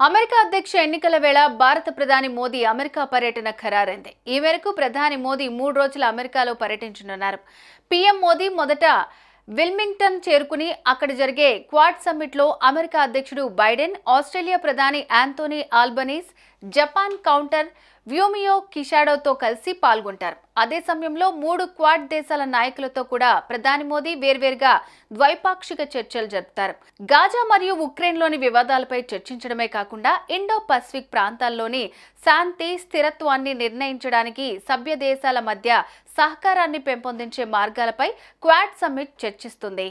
America అధ్యక్ష ఎన్నికల వేళ భారత ప్రధాని మోదీ అమెరికా పర్యటన ఖరారైంది. ఈ మేరకు ప్రధాని మోదీ 3 రోజుల అమెరికాలో పర్యటించనున్నారు. పీఎం మోదీ మొదట విల్మింగ్టన్ చేరుకుని అక్కడ జరిగే క్వాడ్ సమ్మిట్ లో అమెరికా అధ్యక్షుడు బైడెన్, ఆస్ట్రేలియా ప్రధాని ఆంథోనీ ఆల్బనీస్, జపాన్ కౌంటర్ వ్యోమియో కిషాడోతో కలిసి పాల్గొంటారు. అదే సమయంలో 3 క్వాడ్ దేశాల నాయకులతో కూడా ప్రధాని మోదీ వేర్వేరుగా ద్వైపాక్షిక చర్చలు జరుపుతారు. గాజా మరియు ఉక్రెయిన్లోని వివాదాలపై చర్చించడమే కాకుండా ఇండో పసిఫిక్ ప్రాంతాల్లోని శాంతి, స్థిరత్వాన్ని నిర్ణయించడానికి సభ్య దేశాల మధ్య సహకారాన్ని పెంపొందించే మార్గాలపై క్వాడ్ సమ్మిట్ చర్చిస్తుంది.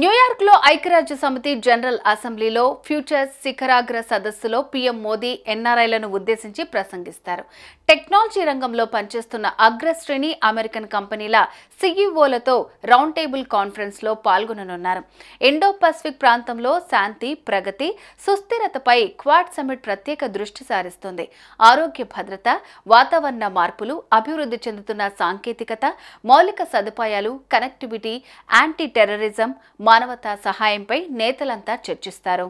న్యూయార్క్ లో ఐక్యరాజ్య సమితి జనరల్ అసెంబ్లీలో ఫ్యూచర్స్ శిఖరాగ్ర సదస్సులో పీఎం మోదీ ఎన్ఆర్ఐలను ఉద్దేశించి ప్రసంగిస్తారు. టెక్నాలజీ రంగంలో పనిచేస్తున్న అగ్రశ్రేణి అమెరికన్ కంపెనీల సీఈఓలతో రౌండ్ టేబుల్ కాన్ఫరెన్స్ లో పాల్గొననున్నారు. ఇండో పసిఫిక్ ప్రాంతంలో శాంతి, ప్రగతి, సుస్థిరతపై క్వాడ్ సమ్మిట్ ప్రత్యేక దృష్టి సారిస్తుంది. ఆరోగ్య భద్రత, వాతావరణ మార్పులు, అభివృద్ధి చెందుతున్న సాంకేతికత, మౌలిక సదుపాయాలు, కనెక్టివిటీ, యాంటీ టెర్రరిజం, మానవతా సహాయంపై నేతలంతా చర్చిస్తారు.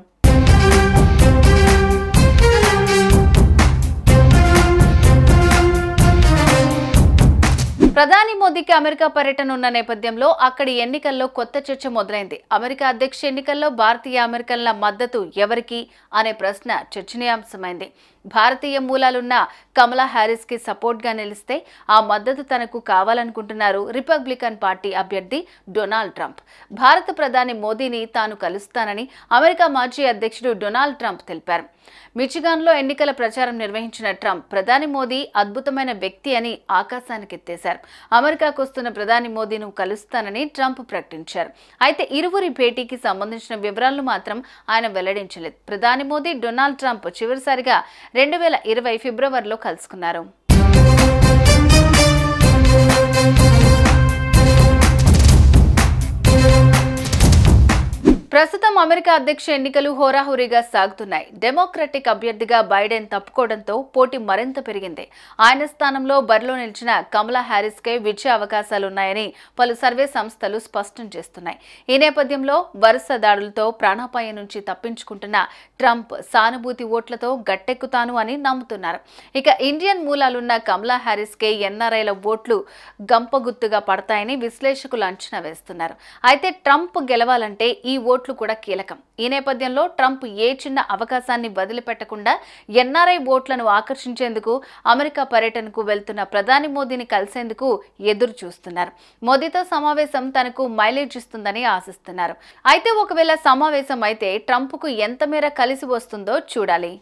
ప్రధాని మోదీకి అమెరికా పర్యటన ఉన్న నేపథ్యంలో అక్కడి ఎన్నికల్లో కొత్త చర్చ మొదలైంది. అమెరికా అధ్యక్ష ఎన్నికల్లో భారతీయ అమెరికన్ల మద్దతు ఎవరికి అనే ప్రశ్న చర్చనీయాంశమైంది. భారతీయ మూలాలున్న కమలా హ్యారిస్ కి సపోర్ట్ గా నిలిస్తే ఆ మద్దతు తనకు కావాలనుకుంటున్నారు రిపబ్లికన్ పార్టీ అభ్యర్థి డొనాల్డ్ ట్రంప్. భారత ప్రధాని మోదీని తాను కలుస్తానని అమెరికా మాజీ అధ్యక్షుడు డొనాల్డ్ ట్రంప్ తెలిపారు. మిచిగాన్లో ఎన్నికల ప్రచారం నిర్వహించిన ట్రంప్ ప్రధాని మోదీ అద్భుతమైన వ్యక్తి అని ఆకాశానికెత్తేశారు. అమెరికాకు వస్తున్న ప్రధాని మోదీను కలుస్తానని ట్రంప్ ప్రకటించారు. అయితే ఇరువురి భేటీకి సంబంధించిన వివరాలను మాత్రం ఆయన వెల్లడించలేదు. ప్రధాని మోదీ, డొనాల్డ్ ట్రంప్ చివరిసారిగా 2020 ఫిబ్రవరిలో కలుసుకున్నారు. ప్రస్తుతం అమెరికా అధ్యక్ష ఎన్నికలు హోరాహోరీగా సాగుతున్నాయి. డెమోక్రటిక్ అభ్యర్థిగా బైడెన్ తప్పుకోవడంతో పోటీ మరింత పెరిగింది. ఆయన స్థానంలో బరిలో నిలిచిన కమలా హ్యారిస్ కే విజయ అవకాశాలున్నాయని పలు సర్వే సంస్థలు స్పష్టం చేస్తున్నాయి. ఈ నేపథ్యంలో వరుస దాడులతో ప్రాణాపాయం నుంచి తప్పించుకుంటున్న ట్రంప్ సానుభూతి ఓట్లతో గట్టెక్కుతాను అని నమ్ముతున్నారు. ఇక ఇండియన్ మూలాలున్న కమలా హ్యారిస్ కే ఎన్ఆర్ఐల ఓట్లు గంపగుత్తుగా పడతాయని విశ్లేషకులు అంచనా వేస్తున్నారు. అయితే ట్రంప్ గెలవాలంటే ఈ ఓట్లు కూడా కీలకం. ఈ నేపథ్యంలో ట్రంప్ ఏ చిన్న అవకాశాన్ని వదిలిపెట్టకుండా ఎన్ఆర్ఐ ఓట్లను ఆకర్షించేందుకు అమెరికా పర్యటనకు వెళ్తున్న ప్రధాని మోదీని కలిసేందుకు ఎదురు చూస్తున్నారు. మోదీతో సమావేశం తనకు మైలేజ్ ఇస్తుందని ఆశిస్తున్నారు. అయితే ఒకవేళ సమావేశం అయితే ట్రంప్కు ఎంత మేర కలిసి వస్తుందో చూడాలి.